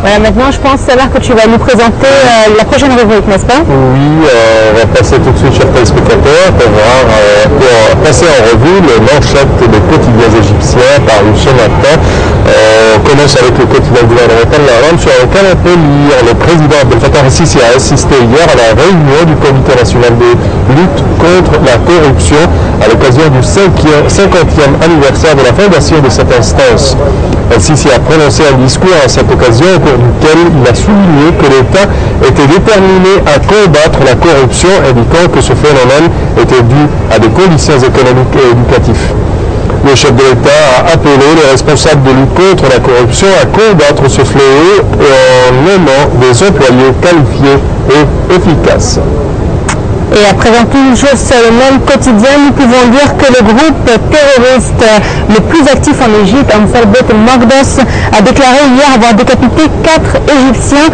Voilà, maintenant je pense savoir que tu vas nous présenter la prochaine rubrique, n'est-ce pas? Oui, on va passer tout de suite, chers téléspectateurs, pour passer en revue les manchettes des quotidiens égyptiens parus ce matin. On commence avec le quotidien gouvernemental L'Ahram, sur lequel on peut lire: le président Abdel Fattah el-Sisi a assisté hier à la réunion du Comité national de lutte contre la corruption à l'occasion du 50e anniversaire de la fondation de cette instance. El-Sisi a prononcé un discours à cette occasion au cours duquel il a souligné que l'État était déterminé à combattre la corruption, indiquant que ce phénomène était dû à des conditions économiques et éducatives. Le chef de l'État a appelé les responsables de lutte contre la corruption à combattre ce fléau en nommant des employés qualifiés et efficaces. Et à présent, toujours sur le même quotidien, nous pouvons dire que le groupe terroriste le plus actif en Égypte, Ansar Beit el-Maqdis, a déclaré hier avoir décapité 4 Égyptiens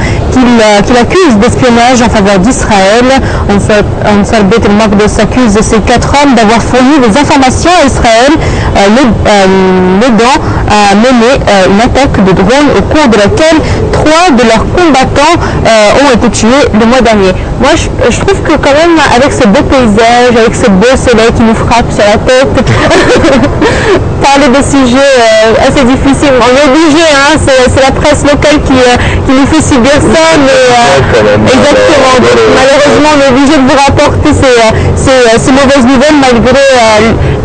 qu'il accuse d'espionnage en faveur d'Israël. Ansar Beit el-Maqdis accuse ces 4 hommes d'avoir fourni des informations à Israël, l'aidant à mener une attaque de drone au cours de laquelle 3 de leurs combattants ont été tués le mois dernier. Moi, je trouve que quand même, avec ce beau paysage, avec ce beau soleil qui nous frappe sur la tête, parler de sujets assez difficiles, on est obligé, hein, c'est la presse locale qui nous fait subir ça, mais exactement. Donc, malheureusement, on est obligé de vous rapporter ces mauvaises nouvelles malgré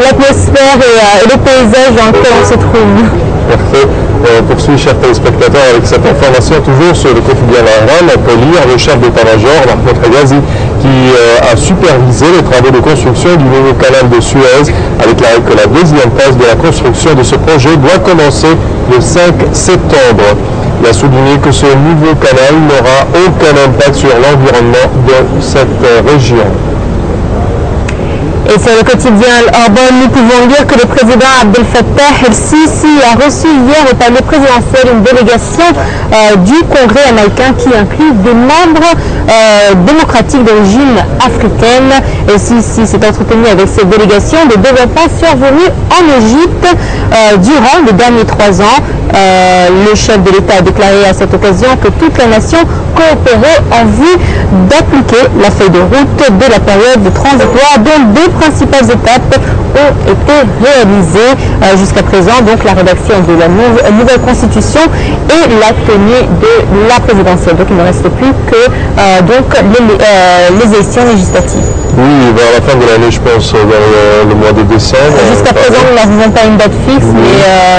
l'atmosphère et le paysage dans lequel on se trouve. Parfait. On poursuit, chers téléspectateurs, avec cette information toujours sur le quotidien L'Ahram. On peut lire le chef d'état-major, Mahmoud Hegazi, qui a supervisé les travaux de construction du nouveau canal de Suez, a déclaré que la deuxième phase de la construction de ce projet doit commencer le 5 septembre. Il a souligné que ce nouveau canal n'aura aucun impact sur l'environnement de cette région. Et sur le quotidien Al-Arban, nous pouvons lire que le président Abdel Fattah el-Sisi a reçu hier au palais présidentiel une délégation du Congrès américain qui inclut des membres démocratiques d'origine africaine. Et Sisi s'est entretenu avec cette délégation des développements survenus en Égypte durant les derniers 3 ans. Le chef de l'État a déclaré à cette occasion que toute la nation coopérait en vue d'appliquer la feuille de route de la période de transitoire, dont 2 principales étapes ont été réalisées jusqu'à présent, donc la rédaction de la nouvelle constitution et la tenue de la présidentielle. Donc il ne reste plus que les élections législatives. Oui, vers la fin de l'année, je pense, vers le mois de décembre. Jusqu'à présent, nous n'avons pas une date fixe, oui.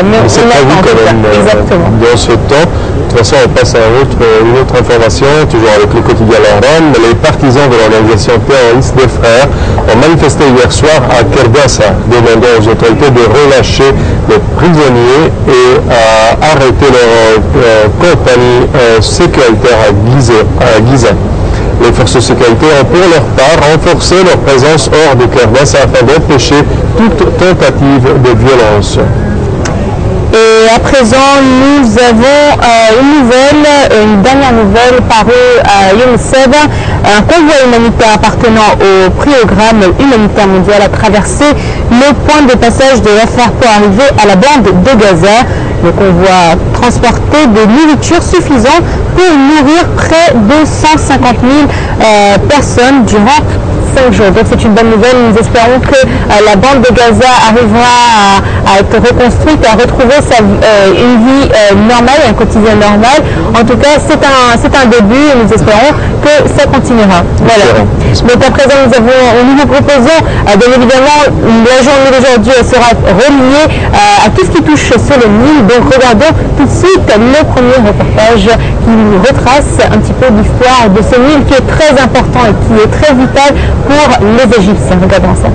mais on prévu quand même exactement. Dans ce temps. De toute façon, on passe à une autre information, toujours avec le quotidien L'Ahram. Les partisans de l'organisation terroriste des Frères ont manifesté hier soir à Kerbassa, demandant aux autorités de relâcher les prisonniers et à arrêter leur compagnie sécuritaire à Giza. Les forces de sécurité ont pour leur part renforcé leur présence hors de Kerbassa afin d'empêcher toute tentative de violence. Et à présent, nous avons une dernière nouvelle parue à UNICEF. Un convoi humanitaire appartenant au programme humanitaire mondial a traversé le point de passage de Rafah pour arriver à la bande de Gaza. Le convoi transportait de nourriture suffisante pour nourrir près de 150 000 personnes durant 5 jours. Donc c'est une bonne nouvelle. Nous espérons que la bande de Gaza arrivera à être reconstruite, à retrouver une vie normale, un quotidien normal. En tout cas, c'est un début et nous espérons que ça continuera. Voilà. Donc à présent, nous vous proposons, bien évidemment, la journée d'aujourd'hui sera reliée à tout ce qui touche sur le Nil. Donc regardons tout de suite le premier reportage qui nous retrace un petit peu l'histoire de ce Nil qui est très important et qui est très vital pour les Égyptiens. Regardons ça.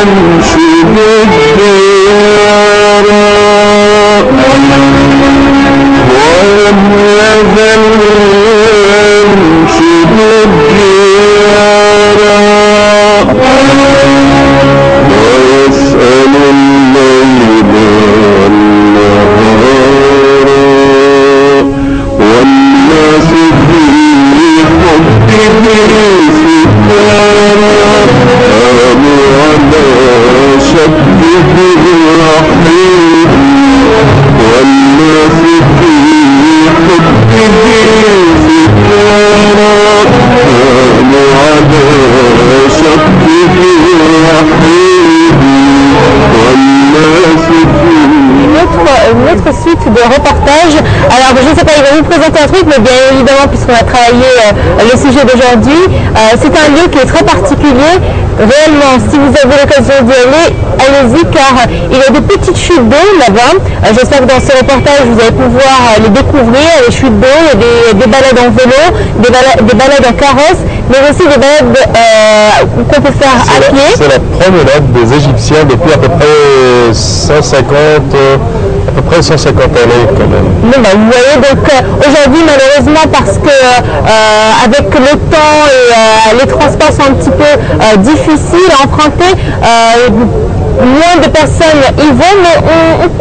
أنشد الديار ولم يزل أنشد الديار ويسأل الليل والنهار والناس في حبه سكارى قاموا على شبه رحيم والناس في حبه سكارى قاموا على شبه رحيم والناس Une autre suite de reportages. Alors je ne sais pas, il va vous présenter un truc, mais bien évidemment, puisqu'on a travaillé le sujet d'aujourd'hui, c'est un lieu qui est très particulier. Réellement, si vous avez l'occasion d'y aller, allez-y, car il y a des petites chutes d'eau là-bas. J'espère que dans ce reportage, vous allez pouvoir les découvrir, les chutes d'eau, des balades en vélo, des balades en carrosse, mais aussi des balades qu'on peut faire à pied. C'est la promenade des Égyptiens depuis à peu près 150 années quand même. Bon, bah, vous voyez, donc aujourd'hui malheureusement parce que avec le temps et les transports sont un petit peu difficiles à emprunter, moins de personnes y vont, mais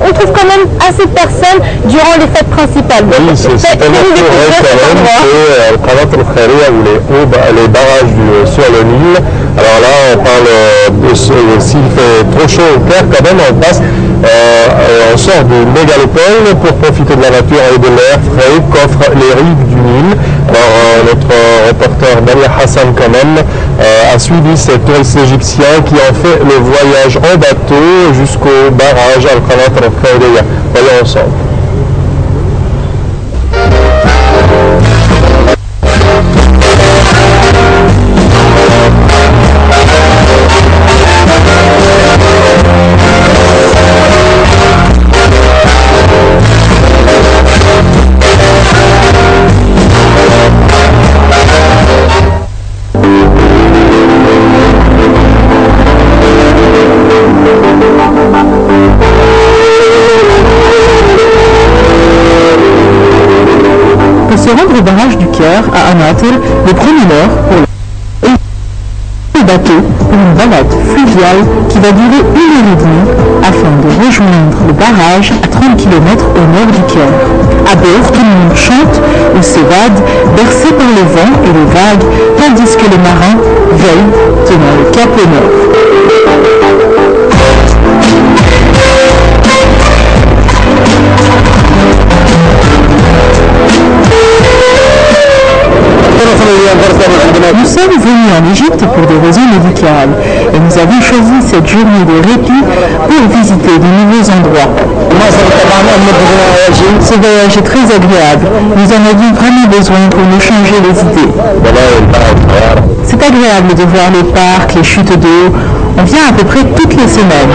on trouve quand même assez de personnes durant les fêtes principales. Donc, oui, c'est tellement vrai quand même que Al-Qanat al-Khairiyya ou les barrages sur le Nil, alors là on parle de s'il fait trop chaud au Caire, quand même on passe on sort de mégalopole pour profiter de la nature et de l'air frais qu'offrent les rives du Nil. Alors notre reporter Dania Hassan quand même a suivi ces touristes égyptiens qui ont fait le voyage en bateau jusqu'au barrage Al-Qanat al-Khairiyya. Voyons ensemble. Pour se rendre au barrage du Caire à Anatel, les promeneurs pour le bateau pour une balade fluviale qui va durer 1h30 afin de rejoindre le barrage à 30 km au nord du Caire. À bord, tout le monde chante ou s'évade, bercé par le vent et les vagues, tandis que les marins veillent, tenant le cap au nord. Nous sommes venus en Égypte pour des raisons médicales et nous avons choisi cette journée de répit pour visiter de nouveaux endroits. Ce voyage est très agréable. Nous en avions vraiment besoin pour nous changer les idées. C'est agréable de voir les parcs, les chutes d'eau. On vient à peu près toutes les semaines.